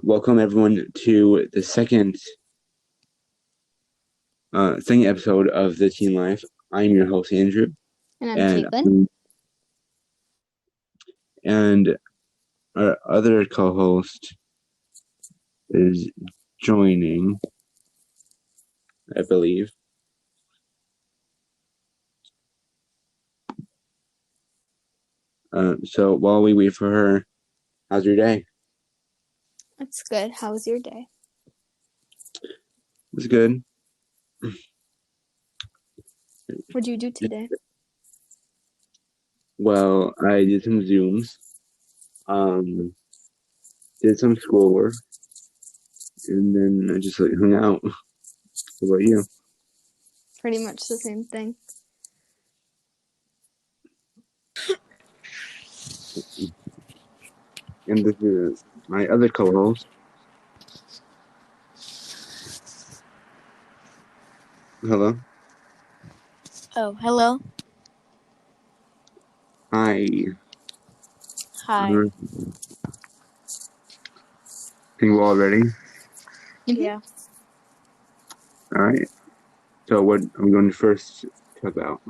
Welcome everyone to the second episode of The Teen Life. I'm your host Andrew, And I'm and Caitlin. and our other co-host is joining, I believe. So while we wait for her, how's your day? It's good. How was your day? It's good. What'd you do today? Well, I did some Zooms, did some schoolwork, and then I just hung out. What about you? Pretty much the same thing. And this is my other co-host. Hello. Oh, hello. Hi. Hi. Think we're all ready? Yeah. All right. So what I'm going to first talk about.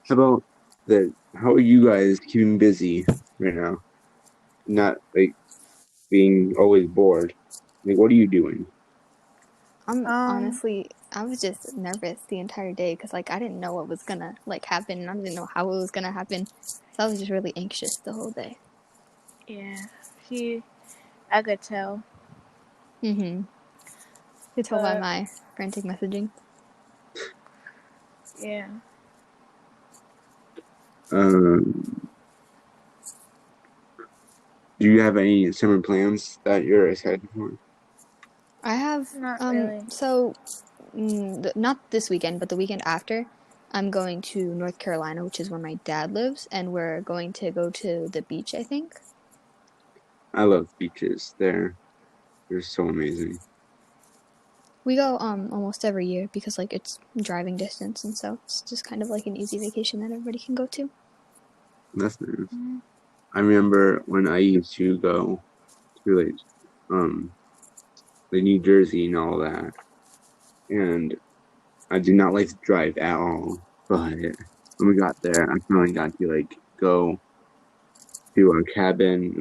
How are you guys keeping busy right now? Not being always bored. What are you doing? Honestly, I was just nervous the entire day because I didn't know what was gonna happen, and I didn't know how it was gonna happen. So I was just really anxious the whole day. Yeah. I could tell. You could tell by my frantic messaging. Yeah. Do you have any summer plans that you're excited for? I have Not really. So not this weekend, but the weekend after, I'm going to North Carolina, which is where my dad lives, and we're going to go to the beach, I think. I love beaches. They're so amazing. We go almost every year because it's driving distance, and so it's just kind of like an easy vacation that everybody can go to. That's nice. Mm-hmm. I remember when I used to go to New Jersey and all that, and I did not like to drive at all. But when we got there, I finally got to go to a cabin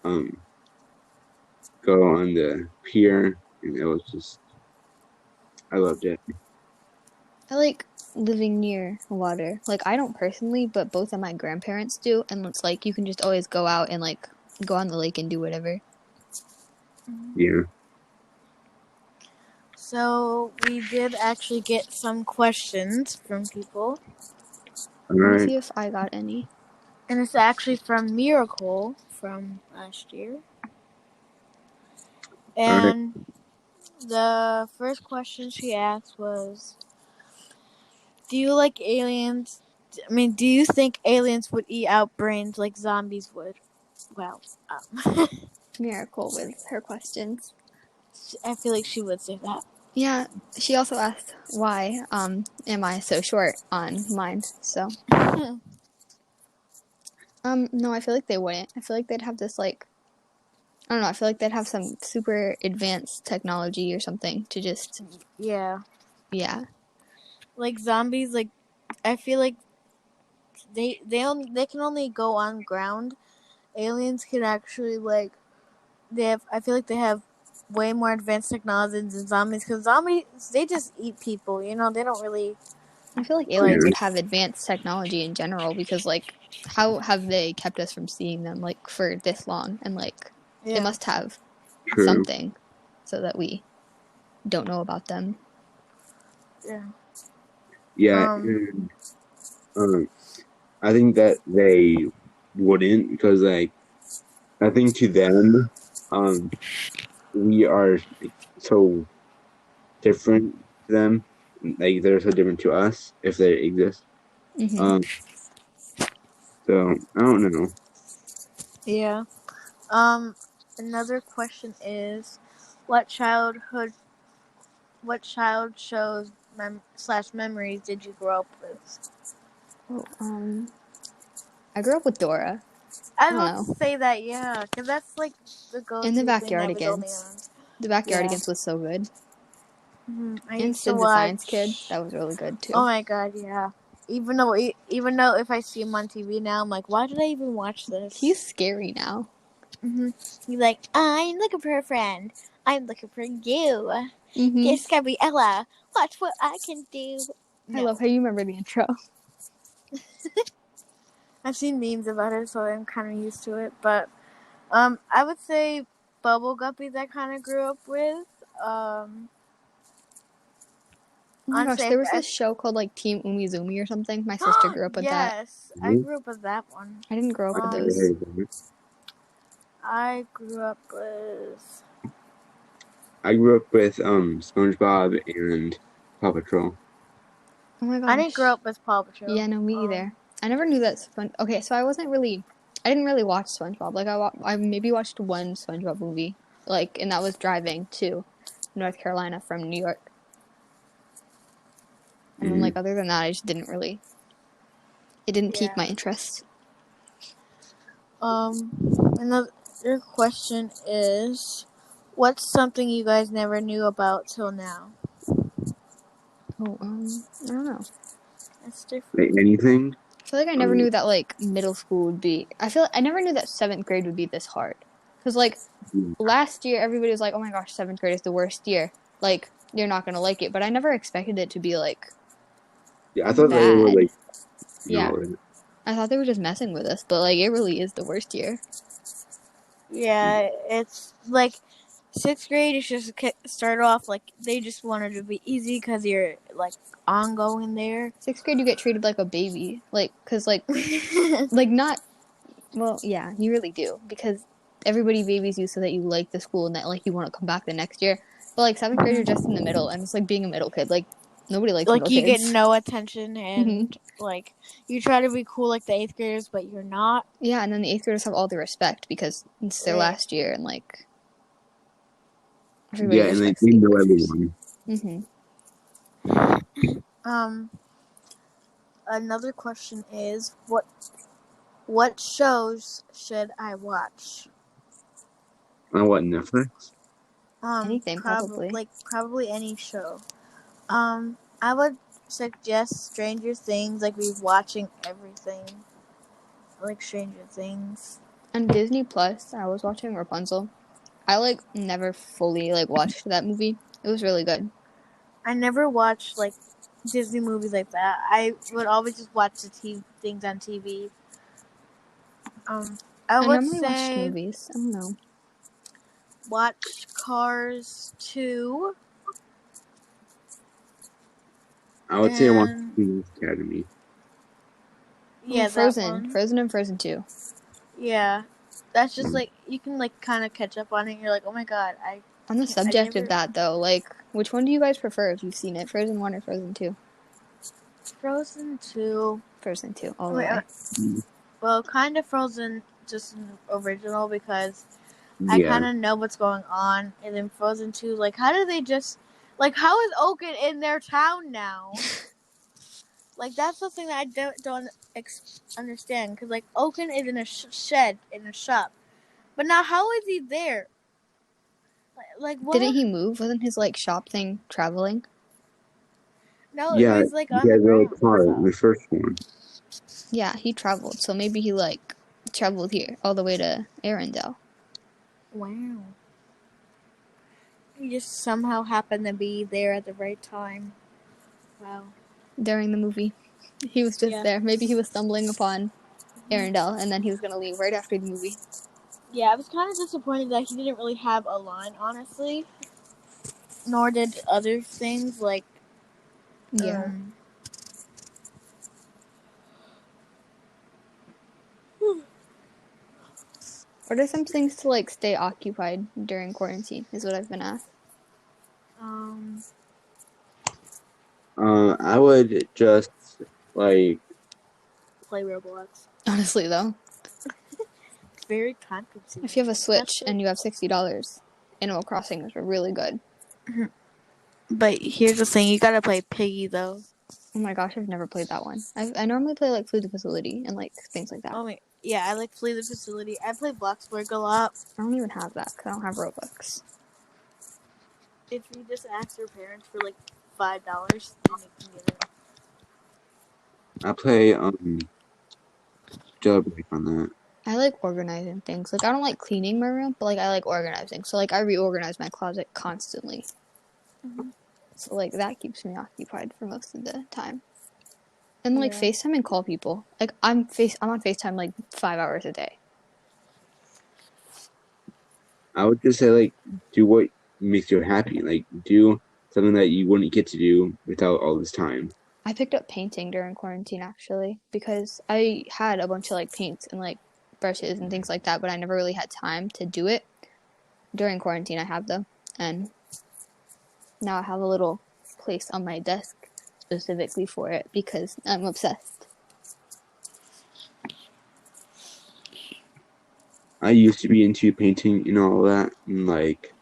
and go on the pier, and it was just, I loved it. I like living near water. I don't personally, but both of my grandparents do, and it's you can just always go out and go on the lake and do whatever. Yeah. So we did actually get some questions from people. All right. Let me see if I got any. And it's actually from Miracle from last year. And the first question she asked was, do you like aliens? Do you think aliens would eat out brains like zombies would? Well, Miracle with her questions. I feel like she would say that. Yeah, she also asked why am I so short on mind, so no, I feel like they wouldn't. I feel like they'd have this I don't know, I feel like they'd have some super advanced technology or something to just Yeah. Like zombies, I feel like they can only go on ground. Aliens can actually I feel like they have way more advanced technology than zombies, because zombies, they just eat people, they don't really. I feel like aliens would have advanced technology in general because how have they kept us from seeing them for this long, and they must have something so that we don't know about them. I think that they wouldn't, because I think to them we are so different to them, they're so different to us if they exist. So I don't know. Yeah. Another question is, What child shows slash memories did you grow up with? Oh, I grew up with Dora. I don't was about know. to say that, yeah, because that's like the go-to And the thing that was only Backyardigans. on. The Backyardigans Yeah. was so good. I And used to Sid the Science Kid. watch. That was really good too. Oh my god, yeah. Even though if I see him on TV now, I'm like, why did I even watch this? He's scary now. He's like, I'm looking for a friend. I'm looking for you. Mm-hmm. Guess Gabriella, watch what I can do. I love how you remember the intro. I've seen memes about it, so I'm kind of used to it. But I would say Bubble Guppies I kind of grew up with. Oh my gosh, there was this show called like Team Umizoomi or something. My sister grew up with that. Yes, I grew up with that one. I didn't grow up with those. I grew up with SpongeBob and Paw Patrol. Oh my gosh. I didn't grow up with Paw Patrol. Yeah, no, me either. I never knew that Okay, so I didn't really watch SpongeBob. Like I maybe watched one SpongeBob movie, like, and that was driving to North Carolina from New York. And then, like, other than that, I just didn't really. It didn't pique my interest. Another question is, what's something you guys never knew about till now? Oh, I don't know. That's different. Like anything? I feel like I never knew that, like, middle school would be. I never knew that 7th grade would be this hard. Because, like, last year, everybody was like, oh my gosh, 7th grade is the worst year. Like, you're not going to like it. But I never expected it to be, like, yeah, I thought they were, like, yeah. I thought they were just messing with us. But, like, it really is the worst year. Yeah, it's, like, 6th grade is just start off, like, they just wanted to be easy because you're, like, ongoing there. 6th grade, you get treated like a baby. Like, because, like, like, not, well, yeah, you really do. Because everybody babies you so that you like the school and that, like, you want to come back the next year. But, like, 7th grade, you're just in the middle. And it's like being a middle kid. Like, nobody likes middle kids. Like, you get no attention and, like, you try to be cool like the 8th graders, but you're not. Yeah, and then the 8th graders have all the respect because it's their last year and, like, everybody respects and they know everyone. Another question is, what shows should I watch? On what, Netflix? Anything, probably. Like, probably any show. I would suggest Stranger Things, like, we're watching everything. I like Stranger Things. On Disney Plus, I was watching Rapunzel. I, like, never fully, like, watched that movie. It was really good. I never watched, like, Disney movies like that. I would always just watch the things on TV. I would normally say watch movies. I don't know. Watch Cars 2. I would say I watch Police Academy. Yeah, Frozen. Frozen and Frozen 2. Yeah. That's just, like, you can, like, kind of catch up on it. And you're like, oh my god, On the subject of that, though, like, which one do you guys prefer if you've seen it? Frozen 1 or Frozen 2? Frozen 2. Frozen 2, all the way. Well, kind of Frozen, just original, because I kind of know what's going on. And then Frozen 2, like, how do they just... Like, how is Oaken in their town now? Like, that's the thing that I don't understand. Because, like, Oaken is in a shed, in a shop. But now, how is he there? Like, what? Didn't he move? Wasn't his, like, shop thing traveling? No, it was, like, on the ground. Car, the first one. Yeah, he traveled. So maybe he, like, traveled here, all the way to Arendelle. Wow. He just somehow happened to be there at the right time. Wow. During the movie. He was just there. Maybe he was stumbling upon Arendelle, and then he was going to leave right after the movie. Yeah, I was kind of disappointed that he didn't really have a line, honestly. Nor did other things, like... Yeah. What are some things to, like, stay occupied during quarantine, is what I've been asked. I would just, like... play Roblox. Honestly, though. It's very time-consuming. If you have a Switch and you have $60, Animal Crossing is really good. But here's the thing, you gotta play Piggy though. Oh my gosh, I've never played that one. I normally play like Flee the Facility and like things like that. Oh my, yeah, I like Flee the Facility. I play Bloxburg a lot. I don't even have that because I don't have Robux. If you just ask your parents for like $5, then you can get it. I play Jailbreak on that. I like organizing things. Like I don't like cleaning my room, but like I like organizing. So like I reorganize my closet constantly. Mhm. So like that keeps me occupied for most of the time. And like Yeah. FaceTime and call people. Like I'm on FaceTime like 5 hours a day. I would just say like do what makes you happy. Like do something that you wouldn't get to do without all this time. I picked up painting during quarantine actually because I had a bunch of like paints and like brushes and things like that, but I never really had time to do it. During quarantine I have them, and now I have a little place on my desk specifically for it because I'm obsessed. I used to be into painting and all that, and like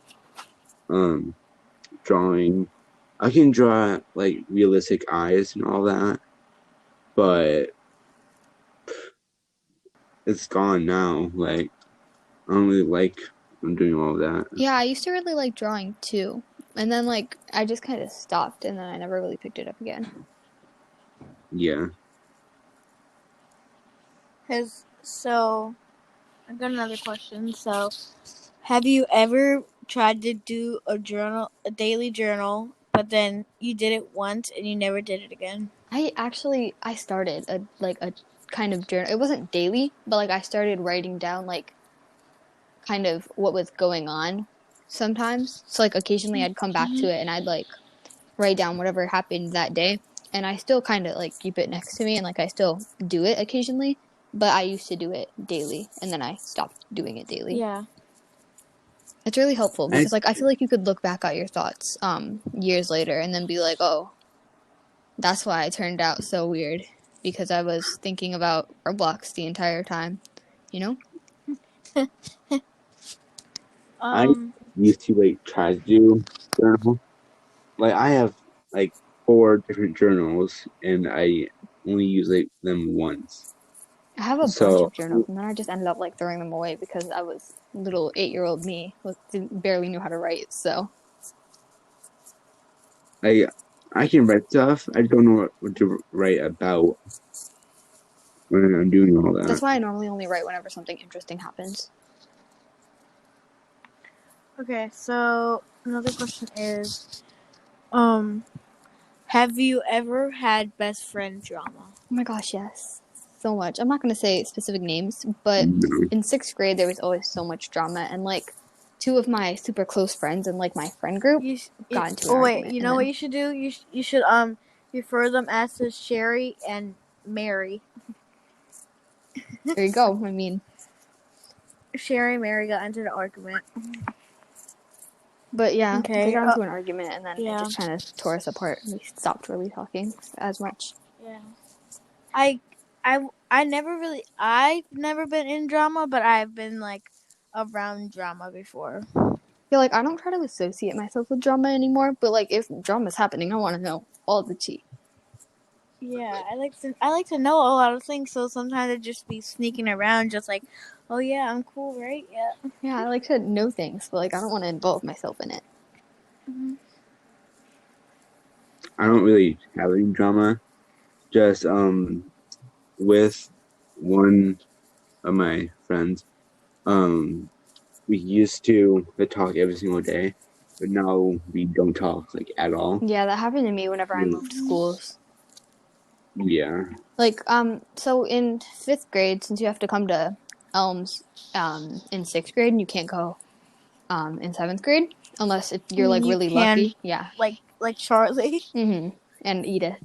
drawing. I can draw like realistic eyes and all that, but it's gone now. Like I don't really like I'm doing all that. Yeah, I used to really like drawing too. And then like I just kind of stopped and then I never really picked it up again. Yeah. So, I've got another question. So, have you ever tried to do a daily journal, but then you did it once and you never did it again? I started a kind of journal. It wasn't daily, but like I started writing down like kind of what was going on sometimes. So like occasionally I'd come back to it and I'd like write down whatever happened that day. And I still kind of like keep it next to me and like I still do it occasionally, but I used to do it daily and then I stopped doing it daily. Yeah. It's really helpful because like I feel like you could look back at your thoughts years later and then be like, "Oh, that's why I turned out so weird because I was thinking about Roblox the entire time." You know? I used to like try to do journal. Like I have like 4 different journals and I only use like them once. I have a bunch So of journals and then I just ended up like throwing them away because I was little 8-year-old me who barely knew how to write. So I can write stuff. I don't know what to write about when I'm doing all that. that's why I normally only write whenever something interesting happens. Okay, so another question is, have you ever had best friend drama? Oh my gosh, yes. So much. I'm not going to say specific names, but No. in 6th grade there was always so much drama and like 2 of my super close friends and like my friend group got into an argument. You know what you should do? You should refer them as to Sherry and Mary. There you go. I mean, Sherry and Mary got into an argument. But yeah, Okay, they got into an argument and then yeah. it just kind of tore us apart. We stopped really talking as much. Yeah. I've never been in drama, but I've been like around drama before. Yeah, like I don't try to associate myself with drama anymore, but like if drama's happening, I want to know all the tea. Yeah, I like to know a lot of things, so sometimes I just be sneaking around, just like, oh yeah, I'm cool, right? Yeah. Yeah, I like to know things, but like I don't want to involve myself in it. Mm-hmm. I don't really have any drama. Just with one of my friends, we used to talk every single day, but now we don't talk like at all. Yeah, that happened to me whenever I moved schools. Yeah. Like so in 5th grade, since you have to come to Elms in 6th grade and you can't go in 7th grade unless you're like really lucky. Yeah. Like Charlie. Mm-hmm. And Edith.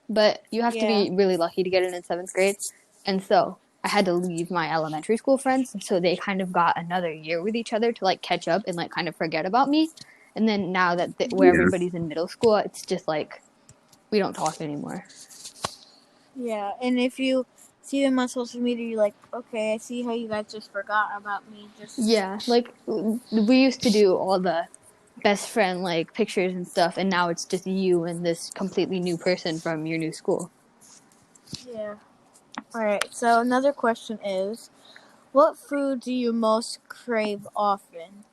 But you have to be really lucky to get in 7th grade. And so I had to leave my elementary school friends. So they kind of got another year with each other to like catch up and like kind of forget about me. And then now that where everybody's in middle school, it's just like we don't talk anymore. Yeah, and if you see them on social media, you're like, okay, I see how you guys just forgot about me. Yeah, like we used to do all the best friend like pictures and stuff, and now it's just you and this completely new person from your new school. Yeah. All right. So another question is, what food do you most crave often?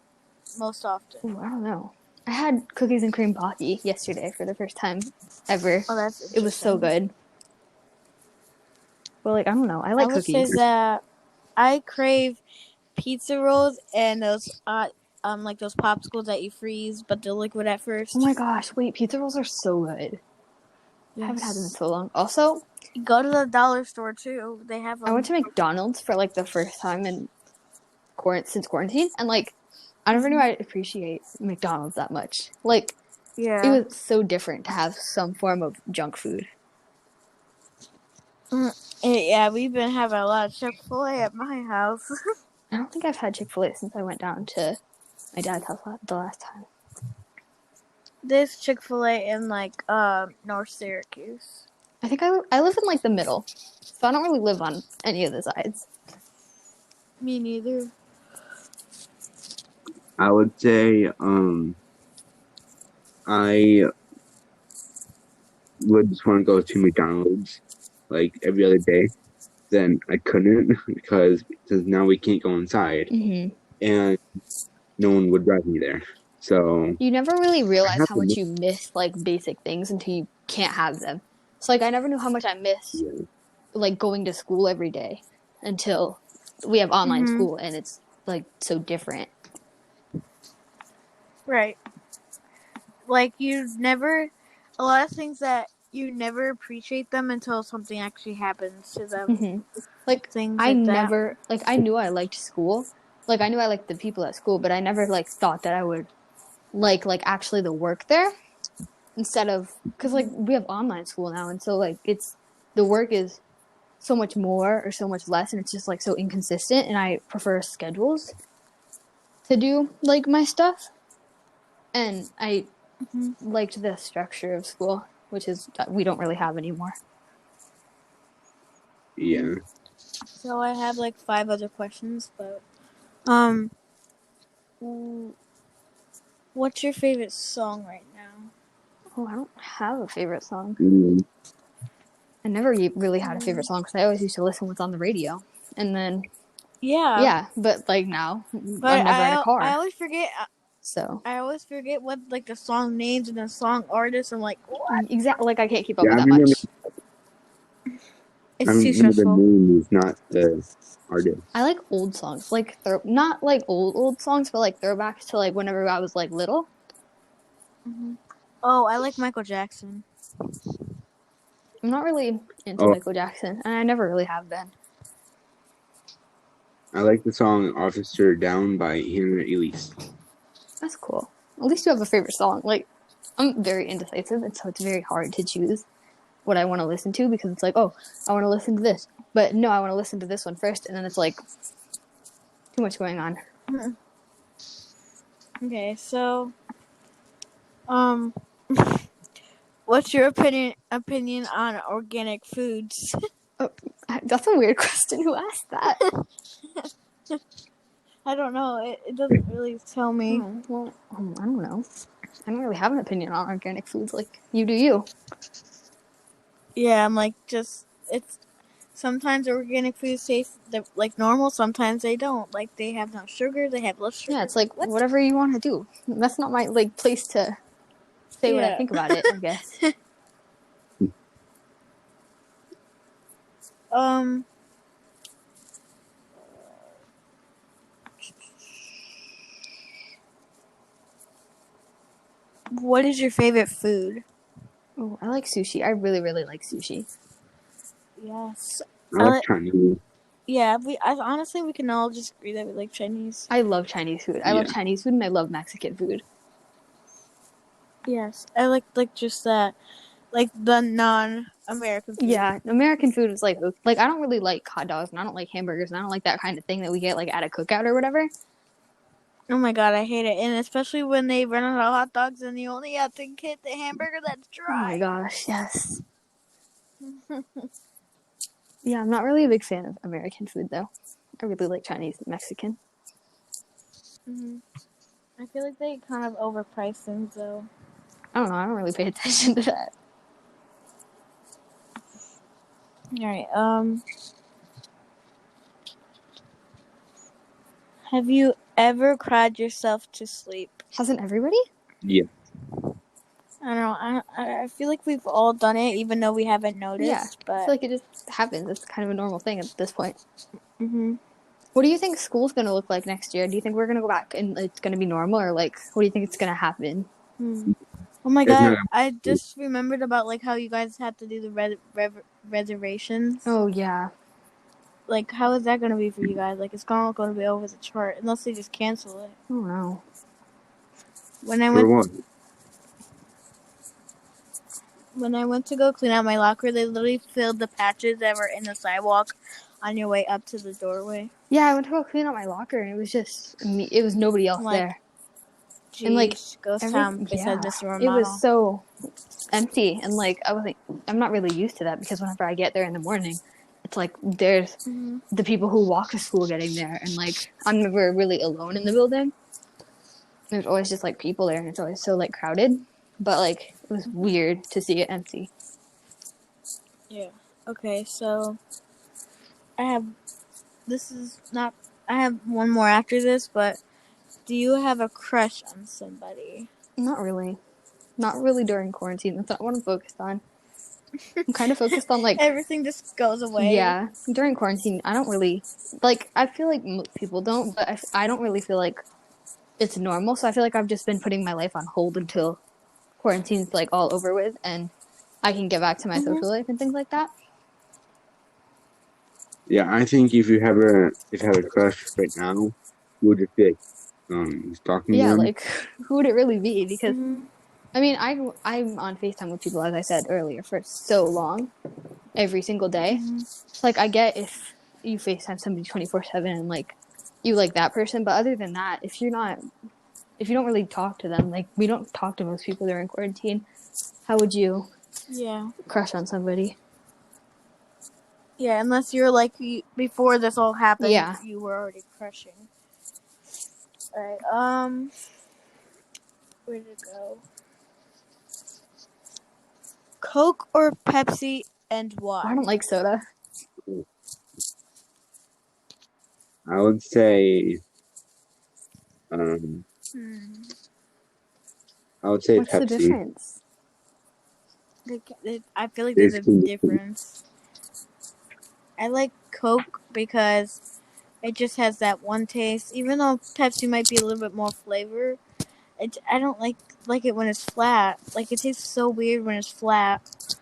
Most often. Ooh, I don't know. I had cookies and cream pocky yesterday for the first time ever. Oh, that's interesting. It was so good. Well, like I don't know. I like would cookies. say that I crave pizza rolls and those like those popsicles that you freeze, but they're liquid at first. Oh my gosh! Wait, pizza rolls are so good. Yes. I haven't had them in so long. Also, go to the dollar store too. They have them. I went to McDonald's for like the first time since quarantine, and like I never knew I'd appreciate McDonald's that much. Like, it was so different to have some form of junk food. Yeah, we've been having a lot of Chick-fil-A at my house. I don't think I've had Chick-fil-A since I went down to my dad's house the last time. There's Chick-fil-A in like North Syracuse. I think I live in like the middle, so I don't really live on any of the sides. Me neither. I would say I would just want to go to McDonald's like every other day. Then I couldn't because now we can't go inside, and no one would drive me there. So you never really realize how much you miss like basic things until you can't have them. So like I never knew how much I miss like going to school every day until we have online school and it's like so different. Right. Like a lot of things that you never appreciate them until something actually happens to them. Like things I never that. Like I knew I liked school. Like I knew I liked the people at school, but I never like thought that I would like actually the work there instead of because like we have online school now, and so like it's the work is so much more or so much less, and it's just like so inconsistent, and I prefer schedules to do like my stuff, and I liked the structure of school, which is we don't really have anymore. Yeah. So I have like 5 other questions, but what's your favorite song right now? Oh, I don't have a favorite song. I never really had a favorite song because I always used to listen what's on the radio, and then yeah, but like now I'm never in a car. I always forget. So I always forget what like the song names and the song artists. I'm like, what? Exactly. Like I can't keep up with that much. It's too stressful. The name is not the artist. I like old songs, like not like old songs, but like throwbacks to like whenever I was like little. Oh, I like Michael Jackson. I'm not really into Michael Jackson, and I never really have been. I like the song "Officer Down" by Hannah Elise. That's cool. At least you have a favorite song. Like, I'm very indecisive, and so it's very hard to choose what I want to listen to because it's like, oh, I want to listen to this, but no, I want to listen to this one first, and then it's like too much going on. Okay, so, what's your opinion on organic foods? Oh, that's a weird question. Who asked that? I don't know. It doesn't really tell me. Oh, well, I don't know. I don't really have an opinion on organic foods. Like, you do you. Yeah, I'm like, it's sometimes organic foods taste like normal, sometimes they don't. Like, they have no sugar, they have less sugar. Yeah, it's like, whatever you want to do. That's not my, like, place to say what I think about it, I guess. What is your favorite food? Oh, I like sushi. I really, really like sushi. Yes. I like Chinese. Yeah, honestly, we can all just agree that we like Chinese. I love Chinese food. I love Chinese food, and I love Mexican food. Yes, I like just that, like the non-American food. Yeah, American food is like I don't really like hot dogs, and I don't like hamburgers, and I don't like that kind of thing that we get like at a cookout or whatever. Oh my god, I hate it, and especially when they run out of hot dogs and you only have to get the hamburger that's dry. Oh my gosh, yes. Yeah, I'm not really a big fan of American food though. I really like Chinese and Mexican. I feel like they kind of overprice things though. I don't know. I don't really pay attention to that. All right. Have you ever cried yourself to sleep? Hasn't everybody? Yeah. I don't know. I feel like we've all done it, even though we haven't noticed. Yeah. But I feel like it just happens. It's kind of a normal thing at this point. Mm-hmm. What do you think school's going to look like next year? Do you think we're going to go back and it's going to be normal, or like, what do you think it's going to happen? Oh my It's god! not- I just remembered about like how you guys had to do the reservations. Oh yeah. Like, how is that gonna be for you guys? Like, it's not going to be over the chart unless they just cancel it. I don't know. When I For went what? when I went to go clean out my locker, they literally filled the patches that were in the sidewalk on your way up to the doorway. Yeah, I went to go clean out my locker and it was just me. It was nobody else Like, there. Jeez, And, like, ghost town besides Mr. Romano. it was so empty, and like I wasn't. I'm not really used to that because whenever I get there in the morning, it's like there's the people who walk to school getting there, and like I'm never really alone in the building. There's always just like people there, and it's always so like crowded. But like it was weird to see it empty. Yeah. Okay, so I have. This is not. I have one more after this, but do you have a crush on somebody? Not really. Not really during quarantine. That's not what I'm focused on. I'm kind of focused on like Everything just goes away. Yeah, during quarantine, I don't really like. I feel like most people don't, but I don't really feel like it's normal. So I feel like I've just been putting my life on hold until quarantine's like all over with, and I can get back to my social life and things like that. Yeah, I think if you have a crush right now, you would just be like, stalking Yeah, them. like who would it really be? Because I mean, I'm on FaceTime with people, as I said earlier, for so long, every single day. So, like, I get if you FaceTime somebody 24/7 and like you like that person, but other than that, if you don't really talk to them, like we don't talk to most people during quarantine, how would you crush on somebody? Yeah, unless you're like before this all happened, Yeah. you were already crushing. Alright, where did it go? Coke or Pepsi, and why? I don't like soda. I would say, I would say What's Pepsi. the difference? I feel like there's a difference. I like Coke because it just has that one taste. Even though Pepsi might be a little bit more flavor, I don't like it when it's flat. Like, it tastes so weird when it's flat.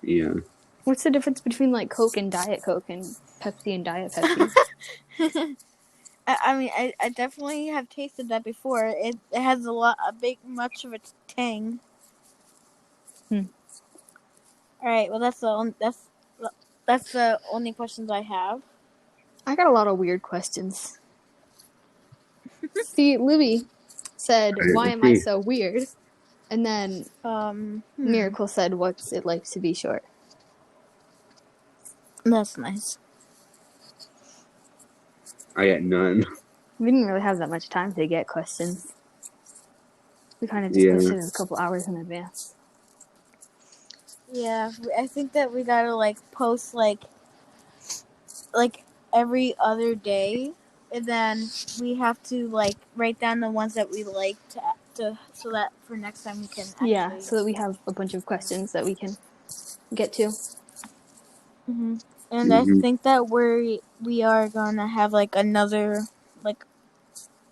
Yeah. What's the difference between like Coke and Diet Coke and Pepsi and Diet Pepsi? I mean, I definitely have tasted that before. It has much of a tang. All right. Well, that's the only questions I have. I got a lot of weird questions. See, Libby said, "Why am I so weird?" And then Miracle said, "What's it like to be short?" That's nice. I got none. We didn't really have that much time to get questions. We kind of just posted a couple hours in advance. Yeah, I think that we gotta like post like every other day, and then we have to like write down the ones that we like to so that for next time we can actually... so that we have a bunch of questions that we can get to. And I think that we are gonna have like another like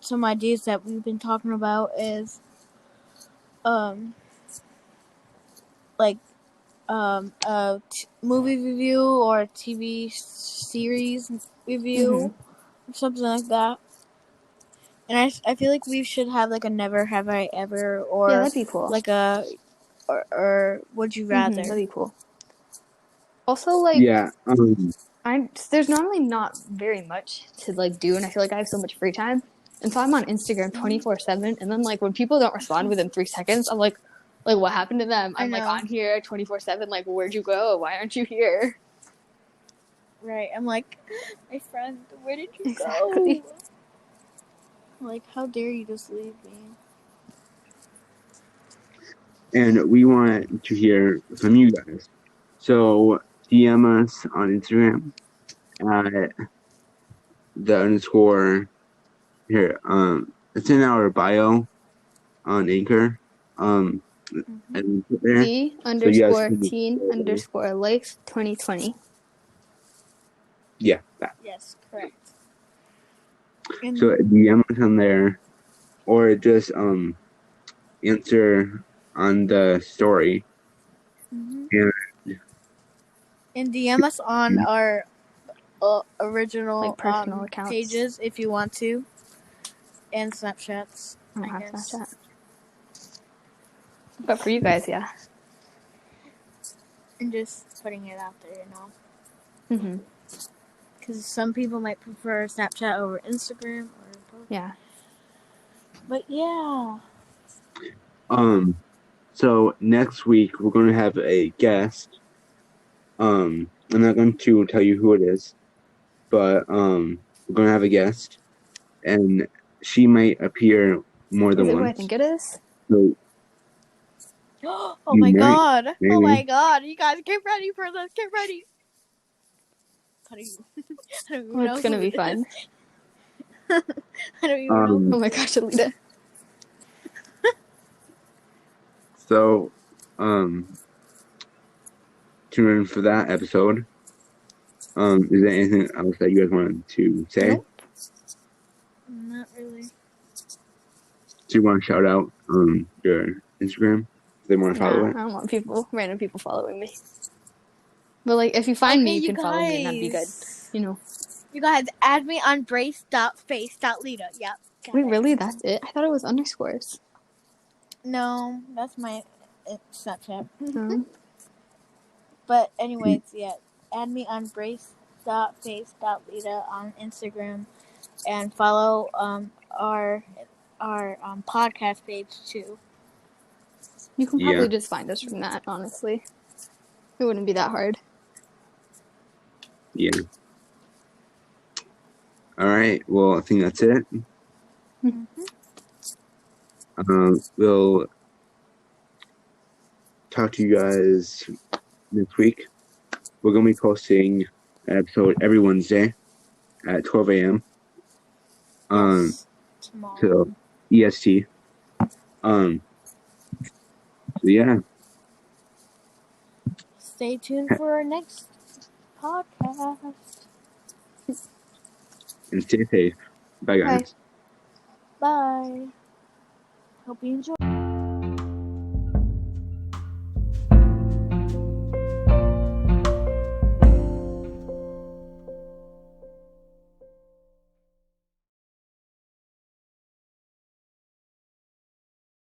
some ideas that we've been talking about is a movie review or a TV series review or something like that. And I feel like we should have like a never have I ever, or that'd be cool. Like a or would you rather? That'd be cool. Also, like, there's normally not very much to like do, and I feel like I have so much free time, and so I'm on Instagram 24/7. And then like when people don't respond within 3 seconds, I'm like what happened to them? I'm like on here 24/7. Like, where'd you go? Why aren't you here? Right. I'm like, my friend, where did you Exactly. go? Like, how dare you just leave me? And we want to hear from you guys. So DM us on Instagram at the underscore here. It's in our bio on Anchor. And put there. The So you guys underscore can teen underscore life 2020. yeah, that. Yes, correct. So DM us on there, or just answer on the story. Mm-hmm. And And DM us on our original Like personal accounts. pages if you want to, and Snapchats. I don't I have guess. Snapchat. But for you guys, yeah. And just putting it out there, you know. Mm-hmm. Because some people might prefer Snapchat over Instagram or both. Yeah. But yeah. So next week we're going to have a guest. I'm not going to tell you who it is, but we're going to have a guest, and she might appear more than Is it who I once. think it is? So Oh you my might, god. maybe. Oh my god. You guys get ready for this. Get ready. How do you I don't even Oh, know it's gonna who be it fun. is. I don't even know who Oh my it gosh, is. Alita. So tune in for that episode. Is there anything else that you guys wanted to say? Nope. Not really. Do you want to shout out your Instagram? If they want to follow Nah, I it. don't want random people following me. But like, if you find me, you can follow me, and that'd be good. You know. You guys, add me on brace.face.lita. Yep. Wait, really? That's it? I thought it was underscores. No, that's my Snapchat. Oh. But anyways, yeah, add me on brace.face.lita on Instagram, and follow our podcast page too. You can probably just find us from that, honestly. It wouldn't be that hard. Yeah. All right. Well, I think that's it. We'll talk to you guys next week. We're going to be posting an episode every Wednesday at 12 a.m. Yes, tomorrow. To EST. So yeah. Stay tuned for our next podcast. And stay safe. Bye, guys. Bye. Hope you enjoy.